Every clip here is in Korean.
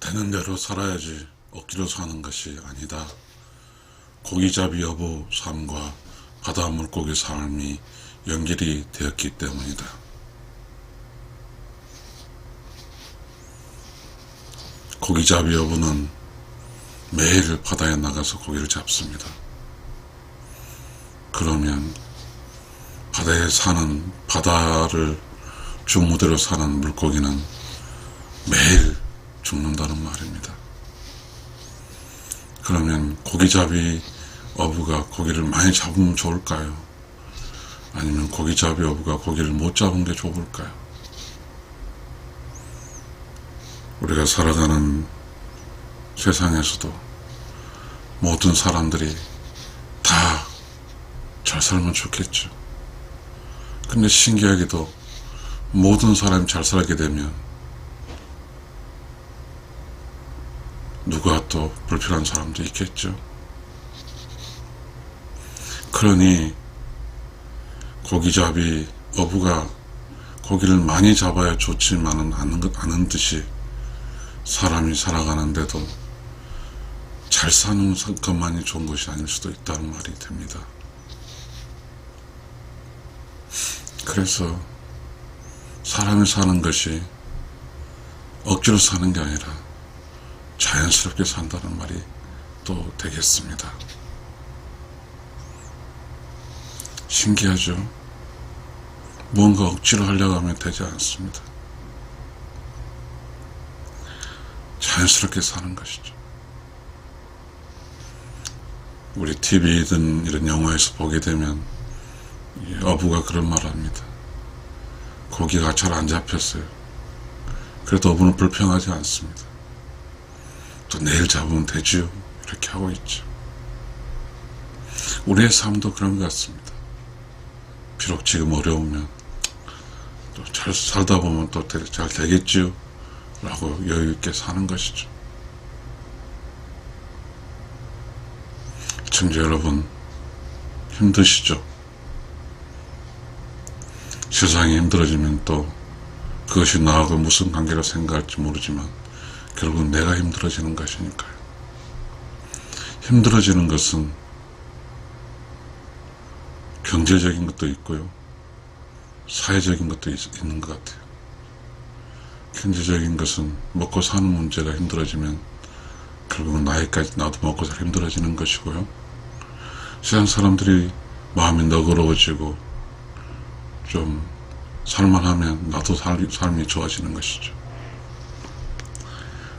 되는 대로 살아야지 억지로 사는 것이 아니다. 고기잡이 여부 삶과 바다 물고기 삶이 연결이 되었기 때문이다. 고기잡이 여부는 매일 바다에 나가서 고기를 잡습니다. 그러면 바다에 사는, 바다를 주무대로 사는 물고기는 매일 죽는다는 말입니다. 그러면 고기잡이 어부가 고기를 많이 잡으면 좋을까요? 아니면 고기잡이 어부가 고기를 못 잡은 게 좋을까요? 우리가 살아가는 세상에서도 모든 사람들이 다 잘 살면 좋겠죠. 근데 신기하게도 모든 사람이 잘 살게 되면 누가 또 불필요한 사람도 있겠죠. 그러니 고기잡이 어부가 고기를 많이 잡아야 좋지만은 않은 듯이 사람이 살아가는데도 잘 사는 것만이 좋은 것이 아닐 수도 있다는 말이 됩니다. 그래서 사람이 사는 것이 억지로 사는 게 아니라 자연스럽게 산다는 말이 또 되겠습니다. 신기하죠? 뭔가 억지로 하려고 하면 되지 않습니다. 자연스럽게 사는 것이죠. 우리 TV든 이런 영화에서 보게 되면 어부가 그런 말을 합니다. 고기가 잘 안 잡혔어요. 그래도 어부는 불평하지 않습니다. 또 내일 잡으면 되지요. 이렇게 하고 있죠. 우리의 삶도 그런 것 같습니다. 비록 지금 어려우면 또 잘 살다 보면 또 잘 되겠지요. 라고 여유 있게 사는 것이죠. 시청자 여러분, 힘드시죠? 세상이 힘들어지면 또 그것이 나하고 무슨 관계로 생각할지 모르지만 결국은 내가 힘들어지는 것이니까요. 힘들어지는 것은 경제적인 것도 있고요. 사회적인 것도 있는 것 같아요. 경제적인 것은 먹고 사는 문제가 힘들어지면 결국은 나도 먹고 살 힘들어지는 것이고요. 세상 사람들이 마음이 너그러워지고 좀 살만하면 나도 삶이 좋아지는 것이죠.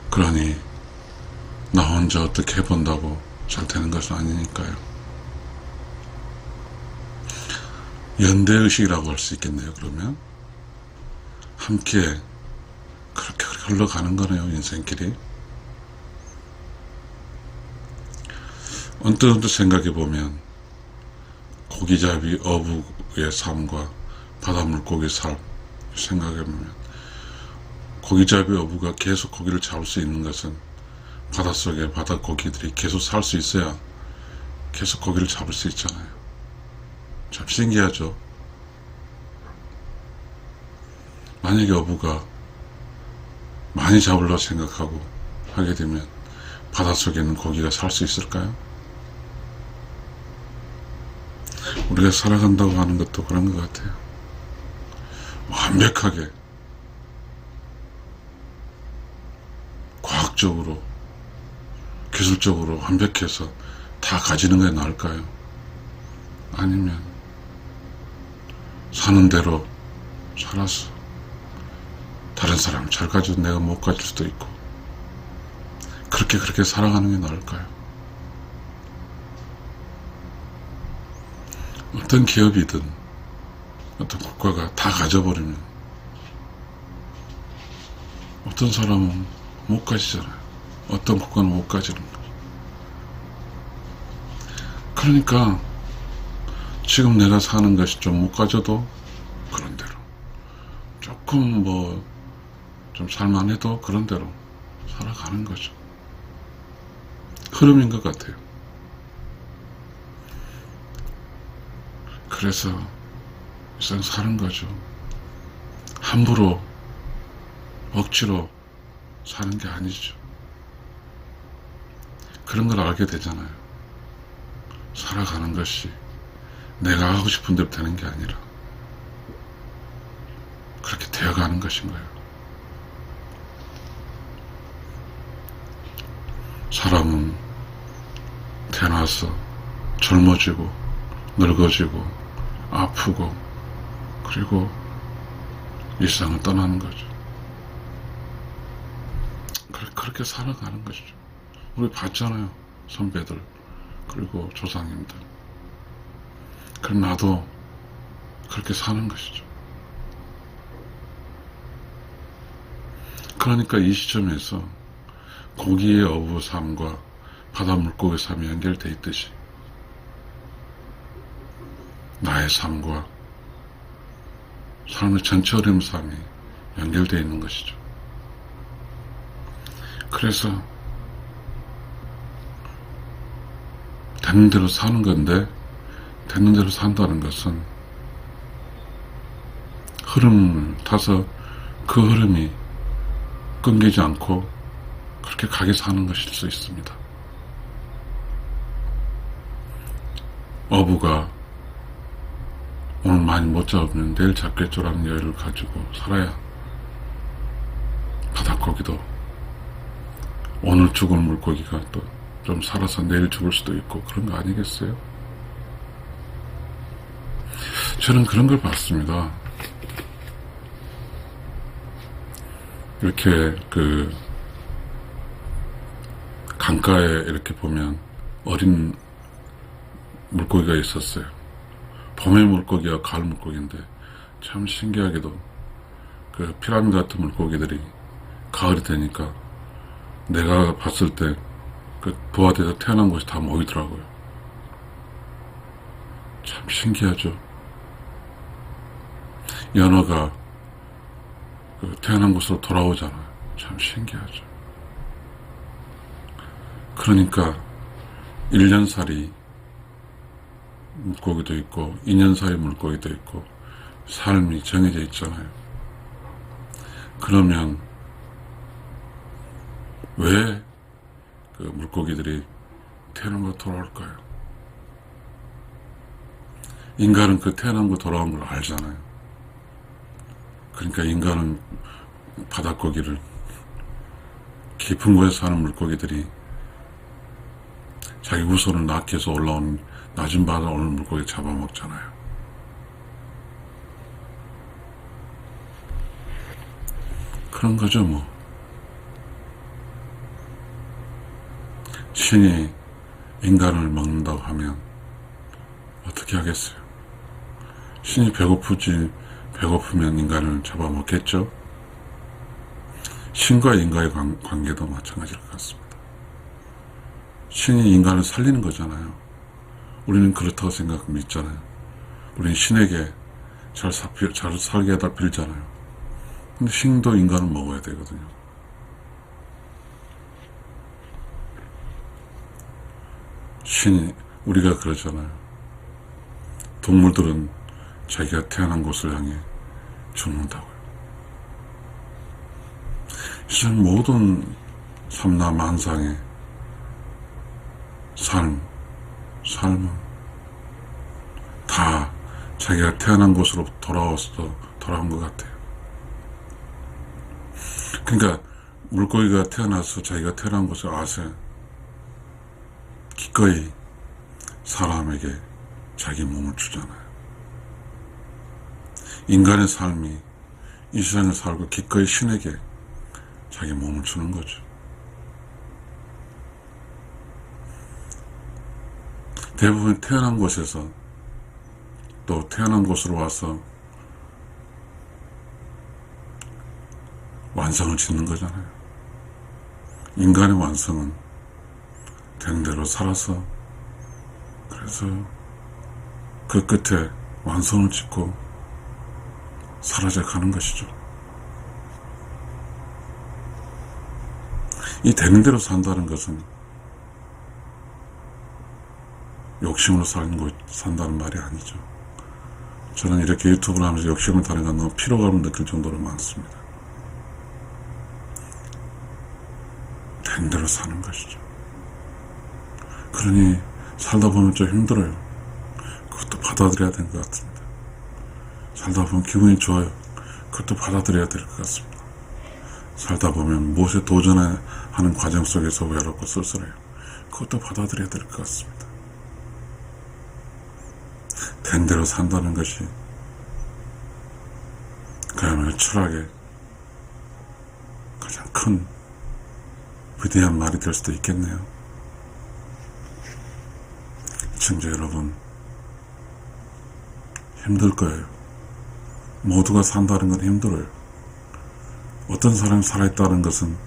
그러니 나 혼자 어떻게 해본다고 잘 되는 것은 아니니까요. 연대의식이라고 할 수 있겠네요. 그러면 함께 그렇게 흘러가는 거네요. 인생길이. 언뜻 생각해 보면 고기잡이 어부의 삶과 바닷물고기 삶 생각해 보면 고기잡이 어부가 계속 고기를 잡을 수 있는 것은 바닷속에 바닷고기들이 계속 살 수 있어야 계속 고기를 잡을 수 있잖아요. 참 신기하죠. 만약에 어부가 많이 잡으려고 생각하고 하게 되면 바닷속에는 고기가 살 수 있을까요? 우리가 살아간다고 하는 것도 그런 것 같아요. 완벽하게 과학적으로 기술적으로 완벽해서 다 가지는 게 나을까요? 아니면 사는 대로 살아서 다른 사람 잘 가지고 내가 못 가질 수도 있고 그렇게 살아가는 게 나을까요? 어떤 기업이든 어떤 국가가 다 가져버리면 어떤 사람은 못 가지잖아요. 어떤 국가는 못 가지는 거예요. 그러니까 지금 내가 사는 것이 좀 못 가져도 그런 대로 조금 좀 살만해도 그런 대로 살아가는 거죠. 흐름인 것 같아요. 그래서 일상 사는 거죠. 함부로 억지로 사는 게 아니죠. 그런 걸 알게 되잖아요. 살아가는 것이 내가 하고 싶은 대로 되는 게 아니라 그렇게 되어가는 것인 거예요. 사람은 태어나서 젊어지고 늙어지고 아프고 그리고 일상을 떠나는 거죠. 그렇게 살아가는 것이죠. 우리 봤잖아요. 선배들 그리고 조상님들. 그럼 나도 그렇게 사는 것이죠. 그러니까 이 시점에서 고기의 어부 삶과 바다 물고기 삶이 연결되어 있듯이 나의 삶과 삶의 전체 어려움 삶이 연결되어 있는 것이죠. 그래서 되는 대로 사는 건데, 되는 대로 산다는 것은 흐름을 타서 그 흐름이 끊기지 않고 그렇게 가게 사는 것일 수 있습니다. 어부가 오늘 많이 못 잡으면 내일 잡겠죠라는 여유를 가지고 살아야 바닷고기도 오늘 죽은 물고기가 또 좀 살아서 내일 죽을 수도 있고 그런 거 아니겠어요? 저는 그런 걸 봤습니다. 이렇게 강가에 이렇게 보면 어린 물고기가 있었어요. 봄의 물고기와 가을 물고기인데 참 신기하게도 그 피라미 같은 물고기들이 가을이 되니까 내가 봤을 때 그 부화돼서 태어난 곳이 다 모이더라고요. 참 신기하죠. 연어가 그 태어난 곳으로 돌아오잖아요. 참 신기하죠. 그러니까 1년살이 물고기도 있고 2년살이 물고기도 있고 삶이 정해져 있잖아요. 그러면 왜 그 물고기들이 태어난 곳으로 돌아올까요? 인간은 그 태어난 곳 돌아온 걸 알잖아요. 그러니까 인간은 바닷고기를 깊은 곳에 사는 물고기들이 자기 후손을 낳기 위해서 올라온 낮은 바다에 오는 물고기 잡아먹잖아요. 그런 거죠 뭐. 신이 인간을 먹는다고 하면 어떻게 하겠어요? 신이 배고프면 인간을 잡아먹겠죠? 신과 인간의 관계도 마찬가지일 것 같습니다. 신이 인간을 살리는 거잖아요. 우리는 그렇다고 생각 믿잖아요. 우리는 신에게 잘 살게 해다 빌잖아요. 근데 신도 인간을 먹어야 되거든요. 신이, 우리가 그러잖아요. 동물들은 자기가 태어난 곳을 향해 죽는다고요. 세상 모든 삼라만상의 삶은 다 자기가 태어난 곳으로 돌아온 것 같아요. 그러니까 물고기가 태어나서 자기가 태어난 곳을 아세요. 기꺼이 사람에게 자기 몸을 주잖아요. 인간의 삶이 이 세상을 살고 기꺼이 신에게 자기 몸을 주는 거죠. 대부분 태어난 곳에서 또 태어난 곳으로 와서 완성을 짓는 거잖아요. 인간의 완성은 되는 대로 살아서 그래서 그 끝에 완성을 짓고 사라져 가는 것이죠. 이 되는 대로 산다는 것은 욕심으로 산다는 말이 아니죠. 저는 이렇게 유튜브를 하면서 욕심을 다니까 너무 피로감을 느낄 정도로 많습니다. 되는 대로 사는 것이죠. 그러니 살다 보면 좀 힘들어요. 그것도 받아들여야 되는 것 같습니다. 살다 보면 기분이 좋아요. 그것도 받아들여야 될 것 같습니다. 살다 보면 무엇에 도전하는 과정 속에서 외롭고 쓸쓸해요. 그것도 받아들여야 될 것 같습니다. 된 대로 산다는 것이 그야말로 철학의 가장 큰 위대한 말이 될 수도 있겠네요. 시청자 여러분, 힘들 거예요. 모두가 산다는 건 힘들어요. 어떤 사람이 살아있다는 것은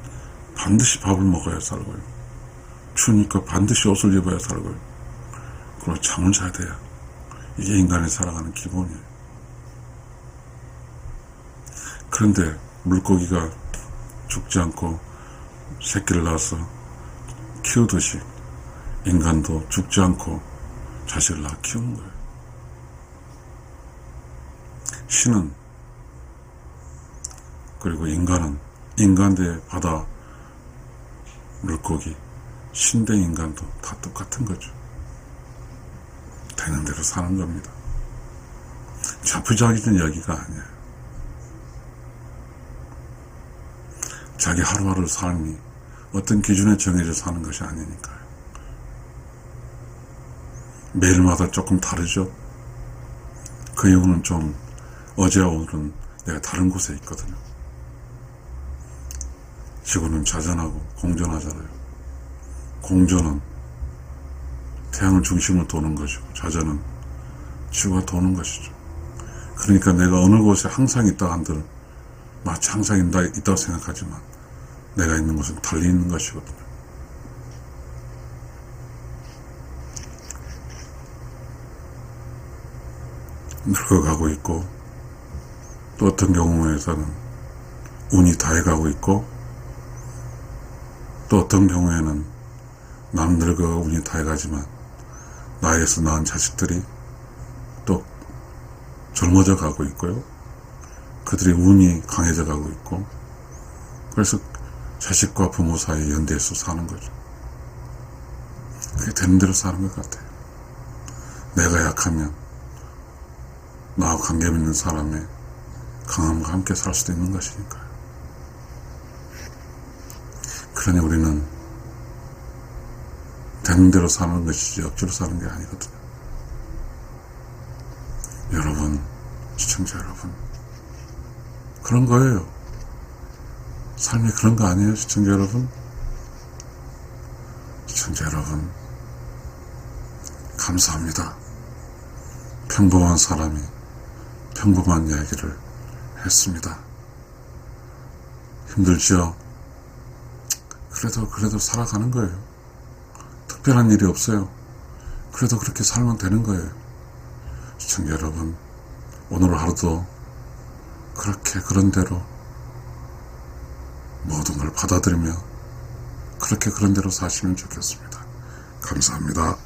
반드시 밥을 먹어야 살고요. 추우니까 반드시 옷을 입어야 살고요. 그리고 잠을 자야 돼요. 이게 인간이 살아가는 기본이에요. 그런데 물고기가 죽지 않고 새끼를 낳아서 키우듯이 인간도 죽지 않고 자식을 낳아 키우는 거예요. 신은 그리고 인간은 인간 대 바다 물고기 신 대 인간도 다 똑같은 거죠. 되는 대로 사는 겁니다. 자포자기된 이야기가 아니에요. 자기 하루하루 삶이 어떤 기준에 정해져 사는 것이 아니니까요. 매일마다 조금 다르죠. 그 이유는 좀 어제와 오늘은 내가 다른 곳에 있거든요. 지구는 자전하고 공전하잖아요. 공전은 태양을 중심으로 도는 것이고 자전은 지구가 도는 것이죠. 그러니까 내가 어느 곳에 항상 있다 한들 마치 항상 있다고 생각하지만 내가 있는 곳은 달리 있는 것이거든요. 늙어가고 있고 또 어떤 경우에서는 운이 다해가고 있고 또 어떤 경우에는 남 늙어 운이 다해가지만 나에게서 낳은 자식들이 또 젊어져 가고 있고요. 그들의 운이 강해져 가고 있고 그래서 자식과 부모 사이에 연대해서 사는 거죠. 그게 되는 대로 사는 것 같아요. 내가 약하면 나와 관계 맺는 사람의 강함과 함께 살 수도 있는 것이니까요. 그러니 우리는 되는 대로 사는 것이지 억지로 사는 게 아니거든요. 여러분, 시청자 여러분, 그런 거예요. 삶이 그런 거 아니에요, 시청자 여러분? 시청자 여러분, 감사합니다. 평범한 사람이 평범한 이야기를 했습니다. 힘들죠? 그래도 살아가는 거예요. 특별한 일이 없어요. 그래도 그렇게 살면 되는 거예요. 시청자 여러분, 오늘 하루도 그렇게 그런 대로 모든 걸 받아들이며 그렇게 그런 대로 사시면 좋겠습니다. 감사합니다.